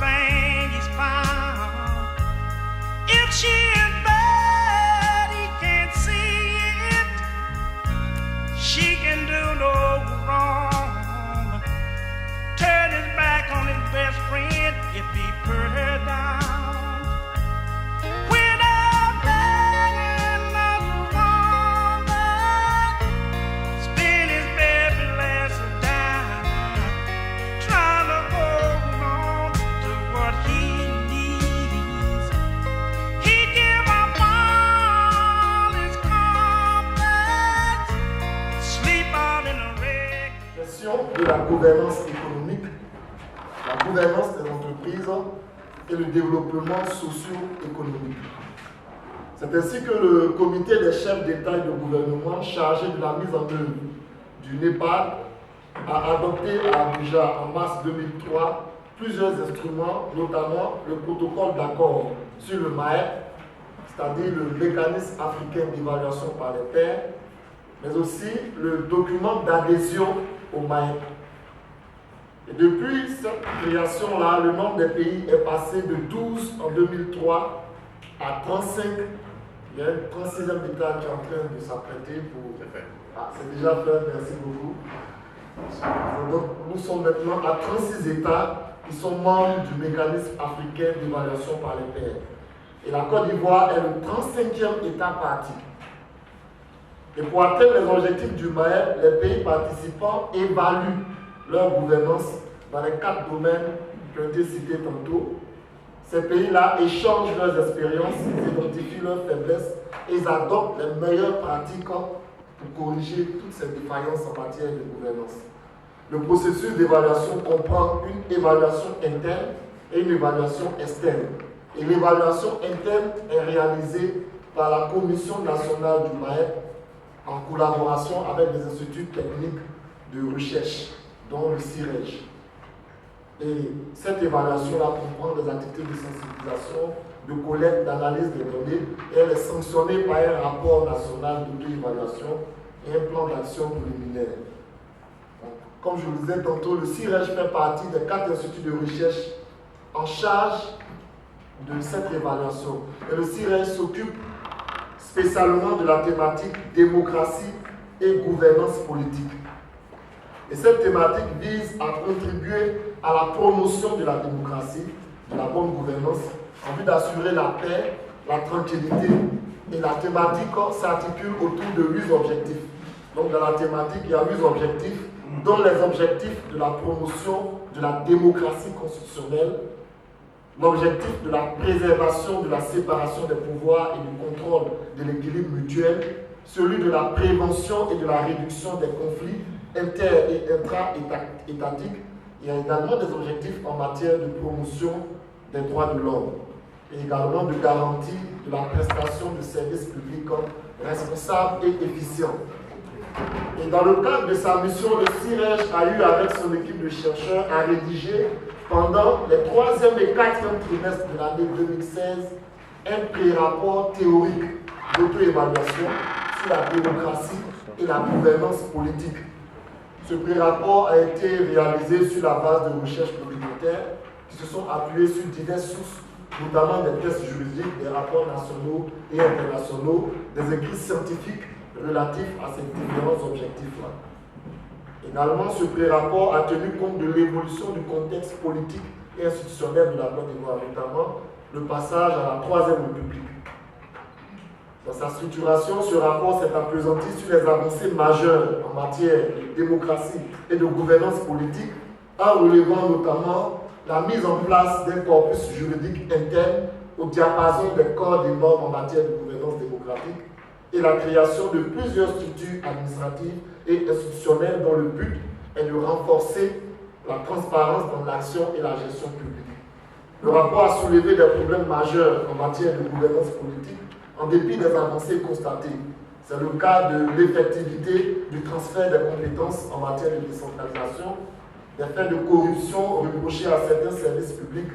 everything he's found. If she is bad, he can't see it. She can do no wrong. Turn his back on his best friend if he put her down. When I'm begging the woman, spend his baby last down, trying to hold on to what he needs. He give up all his comforts, sleep out in the rain. Question de la gouvernance économique, la gouvernance des entreprises et le développement socio-économique. C'est ainsi que le comité des chefs d'État et de gouvernement chargé de la mise en œuvre du NEPAD a adopté à Abuja en mars 2003 plusieurs instruments, notamment le protocole d'accord sur le MAEP, c'est-à-dire le mécanisme africain d'évaluation par les pairs, mais aussi le document d'adhésion au MAEP. Et depuis cette création-là, le nombre des pays est passé de 12 en 2003 à 35. Il y a un 36e État qui est en train de s'apprêter pour... Ah, c'est déjà fait, merci beaucoup. Donc, nous sommes maintenant à 36 États qui sont membres du mécanisme africain d'évaluation par les pairs. Et la Côte d'Ivoire est le 35e État parti. Et pour atteindre les objectifs du MAEP, les pays participants évaluent leur gouvernance dans les 4 domaines qui ont été cités tantôt. Ces pays-là échangent leurs expériences, ils identifient leurs faiblesses et ils adoptent les meilleures pratiques pour corriger toutes ces défaillances en matière de gouvernance. Le processus d'évaluation comprend une évaluation interne et une évaluation externe. Et l'évaluation interne est réalisée par la Commission nationale du MAEP en collaboration avec des instituts techniques de recherche, dont le CIREJ. Et cette évaluation-là comprend des activités de sensibilisation, de collecte, d'analyse des données, et elle est sanctionnée par un rapport national d'auto-évaluation et un plan d'action préliminaire. Comme je vous disais tantôt, le CIREJ fait partie des 4 instituts de recherche en charge de cette évaluation. Et le CIREJ s'occupe spécialement de la thématique démocratie et gouvernance politique. Et cette thématique vise à contribuer à la promotion de la démocratie, de la bonne gouvernance, en vue d'assurer la paix, la tranquillité. Et la thématique s'articule autour de 8 objectifs. Donc dans la thématique, il y a 8 objectifs, dont les objectifs de la promotion de la démocratie constitutionnelle, l'objectif de la préservation de la séparation des pouvoirs et du contrôle de l'équilibre mutuel, celui de la prévention et de la réduction des conflits inter- et intra-étatiques. Il y a également des objectifs en matière de promotion des droits de l'homme et également de garantie de la prestation de services publics responsables et efficients. Et dans le cadre de sa mission, le CIREJ a eu avec son équipe de chercheurs à rédiger pendant les 3e et 4e trimestres de l'année 2016 un pré-rapport théorique d'auto-évaluation sur la démocratie et la gouvernance politique. Ce pré-rapport a été réalisé sur la base de recherches communautaires qui se sont appuyées sur diverses sources, notamment des tests juridiques, des rapports nationaux et internationaux, des écrits scientifiques relatifs à ces différents objectifs-là. Également, ce pré-rapport a tenu compte de l'évolution du contexte politique et institutionnel de la Côte d'Ivoire, notamment le passage à la Troisième République. Dans sa structuration, ce rapport s'est appesanti sur les avancées majeures en matière de démocratie et de gouvernance politique, en relevant notamment la mise en place d'un corpus juridique interne au diapason des corps des normes en matière de gouvernance démocratique et la création de plusieurs structures administratives et institutionnelles dont le but est de renforcer la transparence dans l'action et la gestion publique. Le rapport a soulevé des problèmes majeurs en matière de gouvernance politique en dépit des avancées constatées. C'est le cas de l'effectivité du transfert des compétences en matière de décentralisation, des faits de corruption reprochés à certains services publics,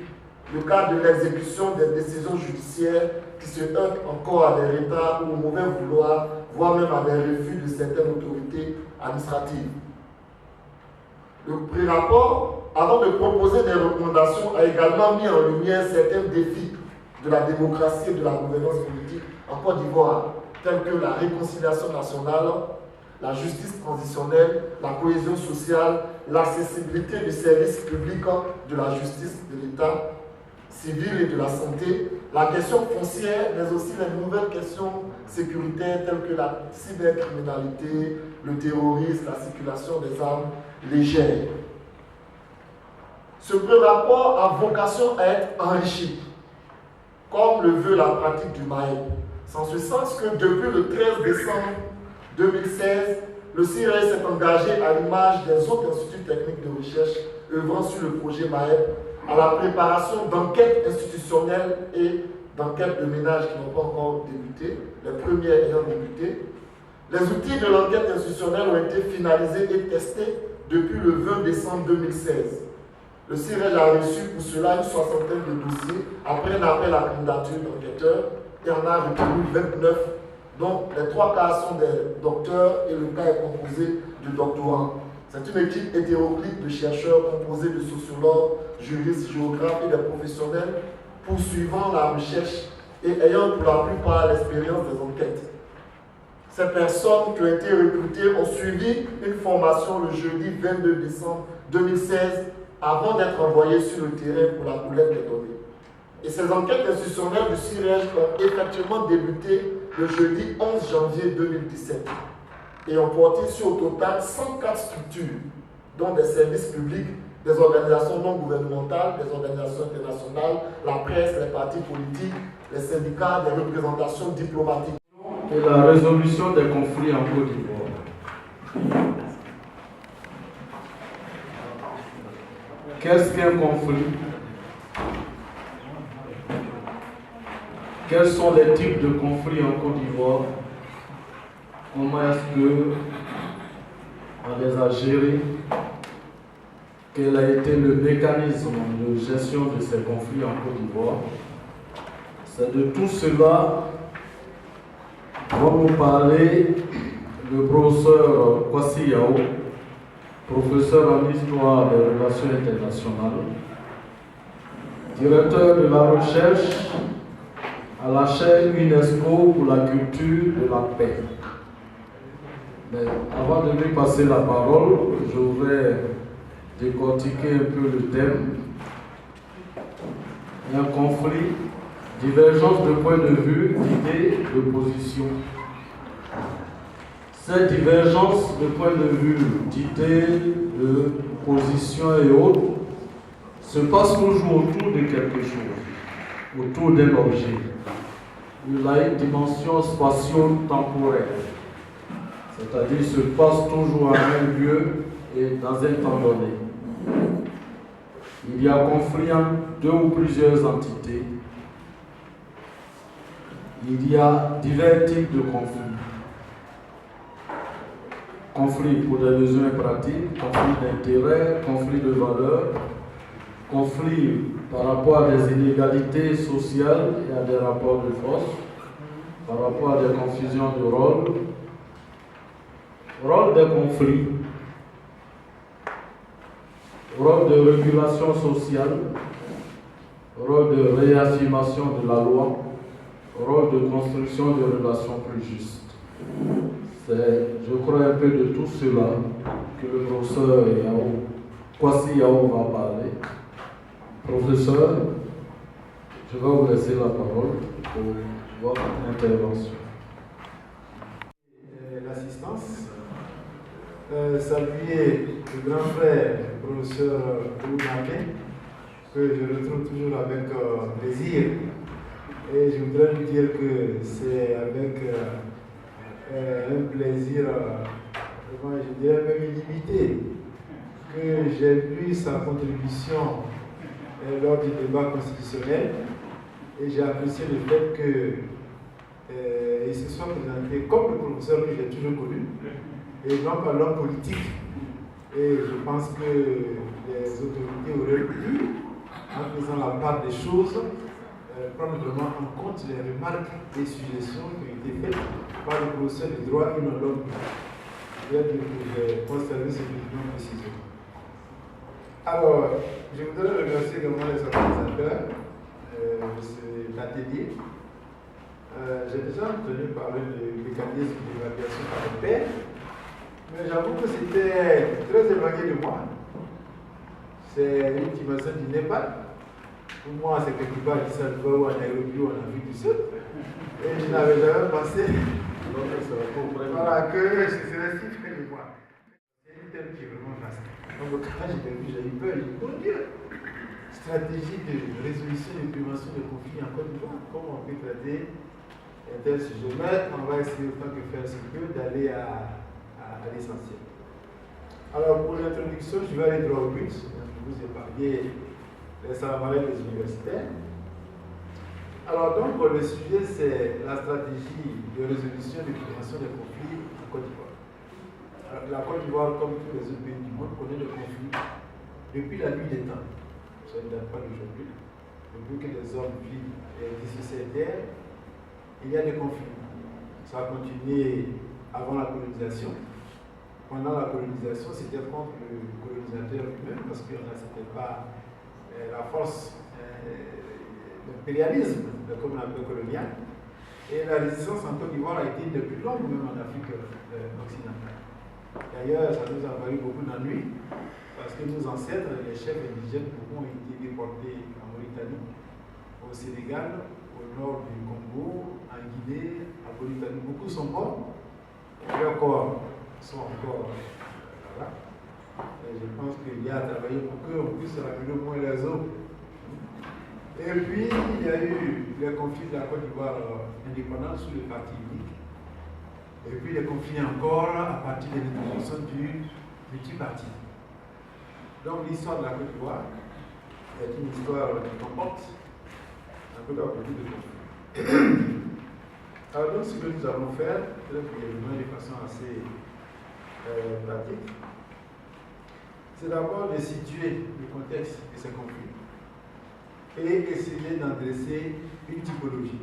le cas de l'exécution des décisions judiciaires qui se heurtent encore à des retards ou au mauvais vouloir, voire même à des refus de certaines autorités administratives. Le pré-rapport, avant de proposer des recommandations, a également mis en lumière certains défis de la démocratie et de la gouvernance politique en Côte d'Ivoire, tels que la réconciliation nationale, la justice transitionnelle, la cohésion sociale, l'accessibilité du service public de la justice de l'État civil et de la santé, la question foncière, mais aussi les nouvelles questions sécuritaires telles que la cybercriminalité, le terrorisme, la circulation des armes légères. Ce pré-rapport a vocation à être enrichi, comme le veut la pratique du MAEP. C'est en ce sens que depuis le 13 décembre 2016, le CIRES s'est engagé à l'image des autres instituts techniques de recherche œuvrant sur le projet MAEP à la préparation d'enquêtes institutionnelles et d'enquêtes de ménage qui n'ont pas encore débuté, les premières ayant débuté. Les outils de l'enquête institutionnelle ont été finalisés et testés depuis le 20 décembre 2016. Le CIRES a reçu pour cela une soixantaine de dossiers après un appel à candidature d'enquêteurs et en a retenu 29, dont les 3 quarts sont des docteurs et le cas est composé de doctorants. C'est une équipe hétéroclite de chercheurs composée de sociologues, juristes, géographes et des professionnels poursuivant la recherche et ayant pour la plupart l'expérience des enquêtes. Ces personnes qui ont été recrutées ont suivi une formation le jeudi 22 décembre 2016 avant d'être envoyées sur le terrain pour la collecte des données. Et ces enquêtes institutionnelles du CIRES ont effectivement débuté le jeudi 11 janvier 2017 et ont porté sur au total 104 structures, dont des services publics, des organisations non gouvernementales, des organisations internationales, la presse, les partis politiques, les syndicats, des représentations diplomatiques. Et la résolution des conflits en Côte d'Ivoire. Qu'est-ce qu'un conflit? Quels sont les types de conflits en Côte d'Ivoire? Comment est-ce qu'on les a gérés? Quel a été le mécanisme de gestion de ces conflits en Côte d'Ivoire? C'est de tout cela va nous parler le professeur Kwasi Yao, professeur en histoire des relations internationales, directeur de la recherche à la chaire UNESCO pour la culture de la paix. Mais avant de lui passer la parole, je vais décortiquer un peu le thème. Un conflit, divergence de point de vue, d'idées, de position. Cette divergence de point de vue, d'idées, de position et autres se passe toujours autour de quelque chose, autour d'un objet. Il a une dimension spatio-temporelle, c'est-à-dire se passe toujours à un lieu et dans un temps donné. Il y a conflit entre deux ou plusieurs entités. Il y a divers types de conflits. Conflit pour des besoins pratiques, conflit d'intérêt, conflit de valeurs, conflit par rapport à des inégalités sociales et à des rapports de force, par rapport à des confusions de rôles. Rôle des conflits, rôle de régulation sociale, rôle de réaffirmation de la loi, rôle de construction de relations plus justes. C'est, je crois, un peu de tout cela que le professeur Kwasi Yao va parler. Professeur, je vais vous laisser la parole pour votre intervention. L'assistance, saluer le grand frère, le professeur Ouname, que je retrouve toujours avec plaisir. Et je voudrais lui dire que c'est avec un plaisir, je dirais même illimité, que j'ai lu sa contribution lors du débat constitutionnel. Et j'ai apprécié le fait qu'il se soit présenté comme le professeur que j'ai toujours connu, et non pas l'homme politique. Et je pense que les autorités auraient pu, en faisant la part des choses, prendre vraiment en compte les remarques et suggestions qui ont été faites par le professeur de droit et non l'homme. Je vais dire que j'ai conservé cette opinion précisément. Alors, je voudrais remercier également les organisateurs de cet atelier. J'ai déjà entendu parler du mécanisme d'évaluation par le pairs, mais j'avoue que c'était très éloigné de moi. C'est une dimension du Népal. Pour moi, c'est quelque part à Addis Abeba ou en Nairobi ou en Afrique du Sud. Et je n'avais jamais pensé voilà, que ce serait si près de moi. C'est un thème qui est vraiment vaste. Donc, quand j'ai vu, j'ai eu peur. J'ai dit, mon Dieu, stratégie de résolution et de prévention de conflits en Côte d'Ivoire. Comment on peut traiter un tel sujet? Mais on va essayer autant que faire se peut d'aller à l'essentiel. Alors, pour l'introduction, je vais aller droit au but. Je vous ai parlé des salariés des universitaires. Alors, donc, le sujet, c'est la stratégie de résolution et de prévention des conflits en Côte d'Ivoire. La Côte d'Ivoire, comme tous les autres pays du monde, connaît des conflits depuis la nuit des temps. Ça ne date pas d'aujourd'hui. Depuis que les hommes vivent d'ici cette terre, il y a des conflits. Ça a continué avant la colonisation. Pendant la colonisation, c'était contre le colonisateur lui-même, parce que c'était pas la force, l'impérialisme, comme on appelle colonial. Et la résistance en Côte d'Ivoire a été de plus longue, même en Afrique occidentale. D'ailleurs, ça nous a valu beaucoup d'ennuis, parce que nos ancêtres, les chefs indigènes, beaucoup ont été déportés en Mauritanie, au Sénégal, au nord du Congo, en Guinée, en Mauritanie. Beaucoup sont morts, et encore sont encore là. Et je pense qu'il y a à travailler pour qu'on puisse ramener au moins les eaux. Et puis, il y a eu les conflits de la Côte d'Ivoire indépendante sous le parti unique. Et puis, les conflits encore à partir de l'introduction du petit parti. Donc, l'histoire de la Côte d'Ivoire est une histoire qui comporte un peu beaucoup de conflits. Alors, donc, ce que nous allons faire, très brièvement, de façon assez pratique, c'est d'abord de situer le contexte de ces conflits et essayer d'en dresser une typologie.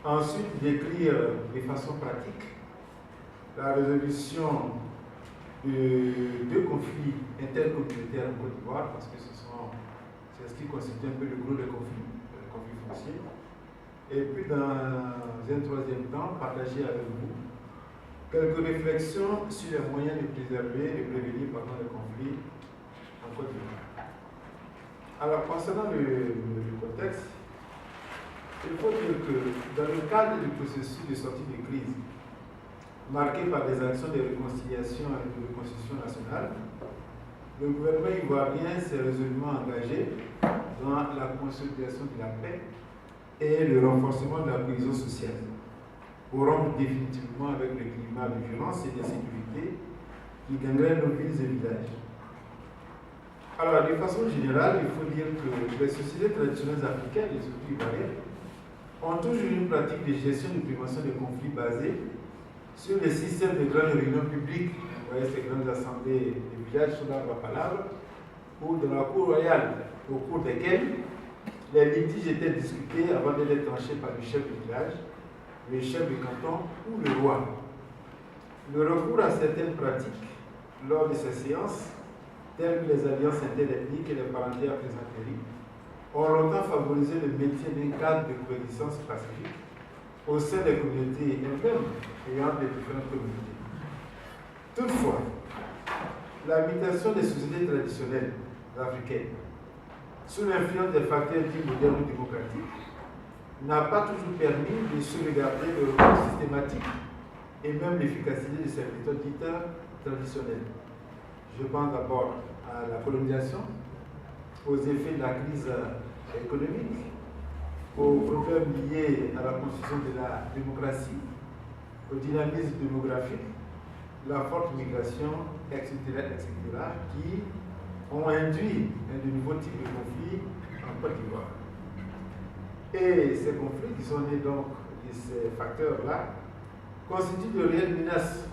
Ensuite, décrire de façon pratique la résolution de deux conflits intercommunautaires en Côte d'Ivoire, parce que c'est ce qui constitue un peu le gros des conflits fonciers. Et puis, dans un troisième temps, partager avec vous quelques réflexions sur les moyens de préserver et de prévenir les conflits en Côte d'Ivoire. Alors, concernant le contexte, il faut dire que dans le cadre du processus de sortie de crise, marqué par des actions de réconciliation et de reconstruction nationale, le gouvernement ivoirien s'est résolument engagé dans la consolidation de la paix et le renforcement de la cohésion sociale, pour rompre définitivement avec le climat de violence et d'insécurité qui gangrène nos villes et villages. Alors, de façon générale, il faut dire que les sociétés traditionnelles africaines, et surtout ivoiriennes, ont toujours une pratique de gestion et de prévention des conflits basée sur les systèmes de grandes réunions publiques, vous voyez ces grandes assemblées de villages sur l'arbre à palabre, ou dans la cour royale, au cours desquelles les litiges étaient discutés avant d'être tranchés par le chef du village, le chef du canton ou le roi. Le recours à certaines pratiques lors de ces séances, telles que les alliances interethniques et les parentés à plaisanterie, ont longtemps favorisé le maintien d'un cadre de coexistence pacifique au sein des communautés elles-mêmes et entre les différentes communautés. Toutefois, la mutation des sociétés traditionnelles africaines, sous l'influence des facteurs dits modernes ou démocratiques, n'a pas toujours permis de sauvegarder le recours systématique et même l'efficacité de ces méthodes dites traditionnelles. Je pense d'abord à la colonisation, aux effets de la crise économique, aux problèmes liés à la construction de la démocratie, au dynamisme démographique, la forte migration, etc., qui ont induit de nouveaux types de conflits en Côte d'Ivoire. Et ces conflits qui sont nés donc de ces facteurs-là constituent de réelles menaces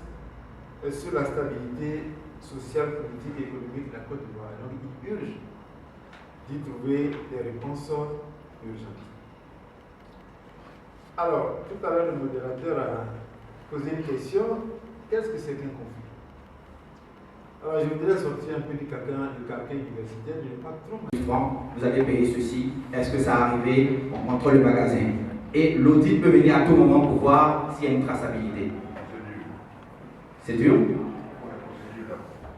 sur la stabilité sociale, politique et économique de la Côte d'Ivoire. Donc il urge d'y trouver des réponses urgentes. Alors, tout à l'heure, le modérateur a posé une question. Qu'est-ce que c'est qu'un conflit? Alors, je voudrais sortir un peu du carcan universitaire, je n'ai pas trop. Vous avez payé ceci, est-ce que ça a arrivé? On contrôle le magasin. Et l'audit peut venir à tout moment pour voir s'il y a une traçabilité. C'est dur?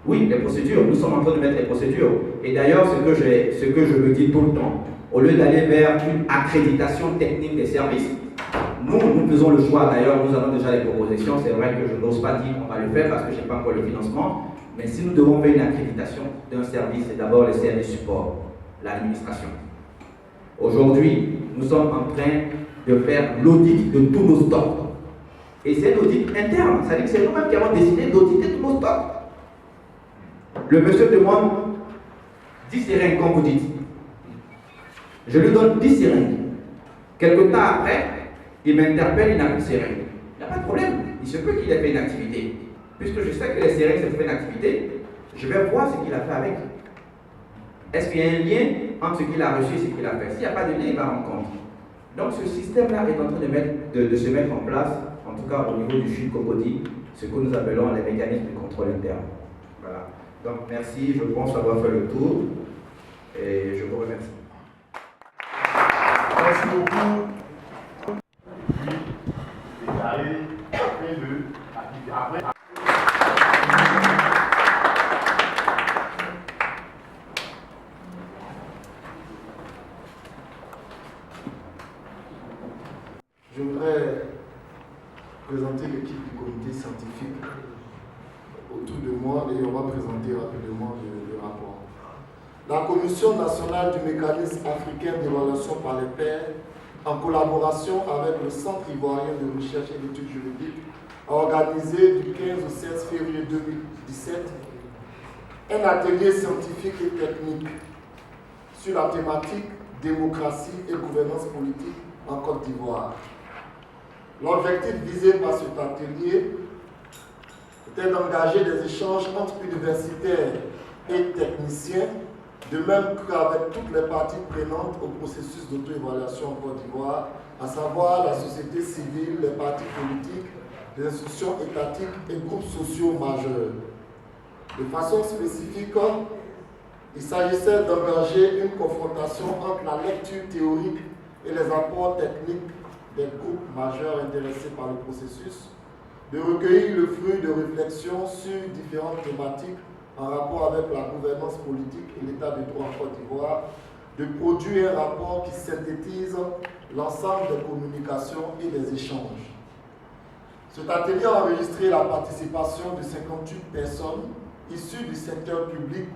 Oui, les procédures. Nous sommes en train de mettre les procédures. Et d'ailleurs, ce que je me dis tout le temps, au lieu d'aller vers une accréditation technique des services, nous faisons le choix. D'ailleurs, nous avons déjà les propositions. C'est vrai que je n'ose pas dire qu'on va le faire parce que je n'ai pas encore le financement. Mais si nous devons faire une accréditation d'un service, c'est d'abord les services support, l'administration. Aujourd'hui, nous sommes en train de faire l'audit de tous nos stocks. Et c'est l'audit interne, c'est-à-dire que c'est nous-mêmes qui avons décidé d'auditer tous nos stocks. Le monsieur demande 10 seringues, comme vous dites. Je lui donne 10 seringues. Quelque temps après, il m'interpelle, il n'a plus de seringues. Il n'y a pas de problème, il se peut qu'il ait fait une activité. Puisque je sais que les seringues, c'est fait une activité, je vais voir ce qu'il a fait avec. Est-ce qu'il y a un lien entre ce qu'il a reçu et ce qu'il a fait? S'il n'y a pas de lien, il va rendre compte. Donc ce système-là est en train de se mettre en place, en tout cas au niveau du CHU Cocody, ce que nous appelons les mécanismes de contrôle interne. Voilà. Donc merci, je pense avoir fait le tour et je vous remercie. Merci beaucoup. Déclaré après le. Je voudrais présenter l'équipe du comité scientifique autour de moi et on va présenter rapidement le rapport. La Commission nationale du mécanisme africain d'évaluation par les pairs, en collaboration avec le Centre ivoirien de recherche et d'études juridiques, a organisé du 15 au 16 février 2017 un atelier scientifique et technique sur la thématique démocratie et gouvernance politique en Côte d'Ivoire. L'objectif visé par cet atelier était d'engager des échanges entre universitaires et techniciens, de même qu'avec toutes les parties prenantes au processus d'auto-évaluation en Côte d'Ivoire, à savoir la société civile, les partis politiques, les institutions étatiques et groupes sociaux majeurs. De façon spécifique, il s'agissait d'engager une confrontation entre la lecture théorique et les apports techniques des groupes majeurs intéressés par le processus, de recueillir le fruit de réflexions sur différentes thématiques en rapport avec la gouvernance politique et l'état de droit en Côte d'Ivoire, de produire un rapport qui synthétise l'ensemble des communications et des échanges. Cet atelier a enregistré la participation de 58 personnes issues du secteur public,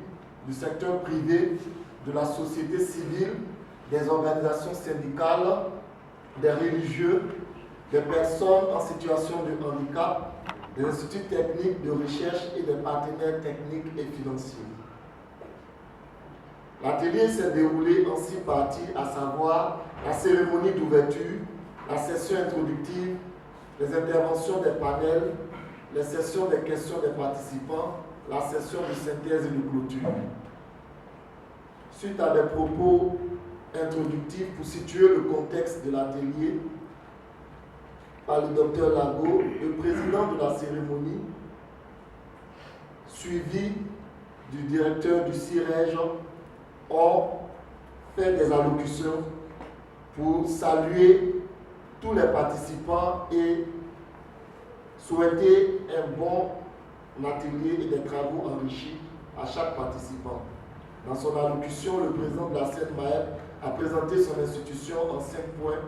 du secteur privé, de la société civile, des organisations syndicales, des religieux, des personnes en situation de handicap, des instituts techniques de recherche et des partenaires techniques et financiers. L'atelier s'est déroulé en 6 parties, à savoir la cérémonie d'ouverture, la session introductive, les interventions des panels, les sessions des questions des participants, la session de synthèse et de clôture. Suite à des propos introductifs pour situer le contexte de l'atelier par le Dr Lago, le président de la cérémonie, suivi du directeur du CIREJ, ont fait des allocutions pour saluer tous les participants et souhaiter un bon atelier et des travaux enrichis à chaque participant. Dans son allocution, le président de la CNMAEP a présenté son institution en 5 points: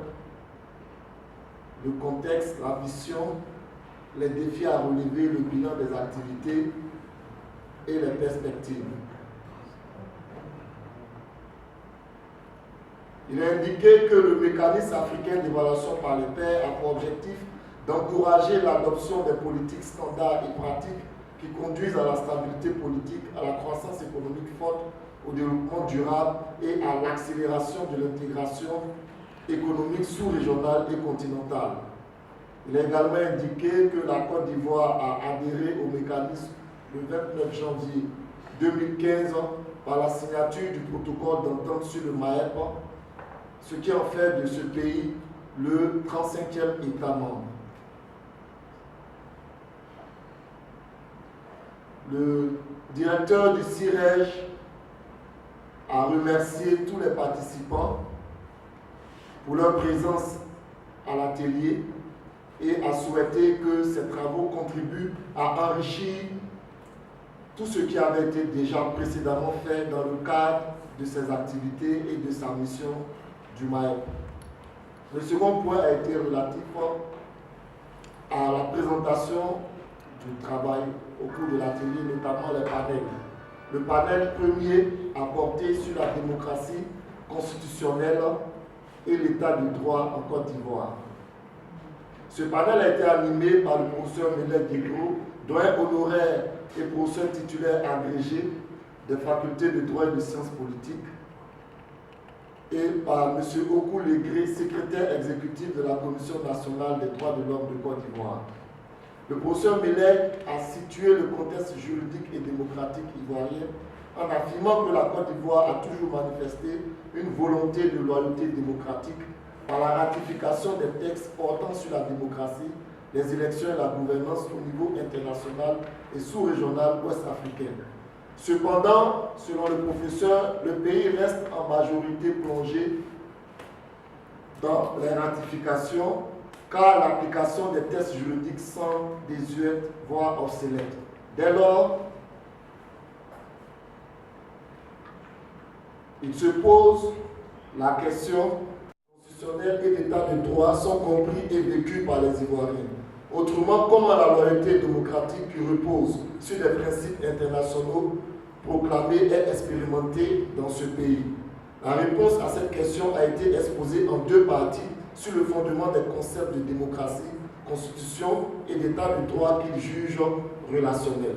le contexte, la vision, les défis à relever, le bilan des activités et les perspectives. Il a indiqué que le mécanisme africain d'évaluation par les pairs a pour objectif d'encourager l'adoption des politiques standards et pratiques qui conduisent à la stabilité politique, à la croissance économique forte, au développement durable et à l'accélération de l'intégration économique sous-régionale et continentale. Il a également indiqué que la Côte d'Ivoire a adhéré au mécanisme le 29 janvier 2015 par la signature du protocole d'entente sur le MAEP, ce qui en fait de ce pays le 35e État membre. directeur du CIREJ, a remercié tous les participants pour leur présence à l'atelier et a souhaité que ces travaux contribuent à enrichir tout ce qui avait été déjà précédemment fait dans le cadre de ses activités et de sa mission du MAEP. Le second point a été relatif à la présentation du travail au cours de l'atelier, notamment les panels. Le panel premier a porté sur la démocratie constitutionnelle et l'état du droit en Côte d'Ivoire. Ce panel a été animé par le professeur Mélèque Guégro, doyen honoraire et professeur titulaire agrégé des facultés de droit et de sciences politiques, et par M. Okou Legré, secrétaire exécutif de la Commission nationale des droits de l'homme de Côte d'Ivoire. Le professeur Mélèque a situé le contexte juridique et démocratique ivoirien en affirmant que la Côte d'Ivoire a toujours manifesté une volonté de loyauté démocratique par la ratification des textes portant sur la démocratie, les élections et la gouvernance au niveau international et sous-régional ouest-africain. Cependant, selon le professeur, le pays reste en majorité plongé dans les ratifications car l'application des tests juridiques semble désuète, voire obsolète. Dès lors, il se pose la question constitutionnelle et l'état de droit sont compris et vécus par les Ivoiriens. Autrement, comment la loyauté démocratique qui repose sur des principes internationaux proclamés est expérimentée dans ce pays? La réponse à cette question a été exposée en deux parties sur le fondement des concepts de démocratie, constitution et d'état de droit qu'il juge relationnels.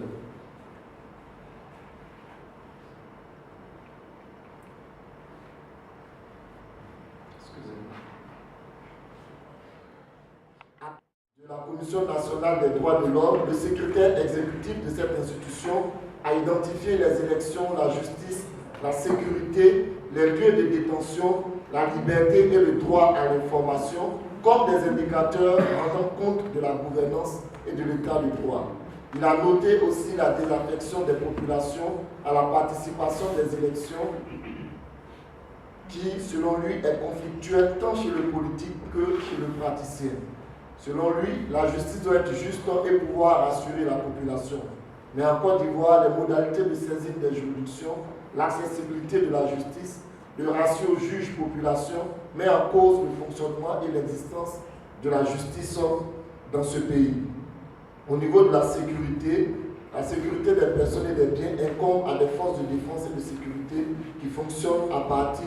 De la Commission nationale des droits de l'homme, le secrétaire exécutif de cette institution a identifié les élections, la justice, la sécurité, les lieux de détention, la liberté et le droit à l'information comme des indicateurs rendant compte de la gouvernance et de l'état du droit. Il a noté aussi la désaffection des populations à la participation des élections qui, selon lui, est conflictuelle tant chez le politique que chez le praticien. Selon lui, la justice doit être juste et pouvoir rassurer la population. Mais en Côte d'Ivoire, les modalités de saisine des juridictions, l'accessibilité de la justice, le ratio juge-population met en cause le fonctionnement et l'existence de la justice dans ce pays. Au niveau de la sécurité des personnes et des biens incombe à des forces de défense et de sécurité qui fonctionnent à partir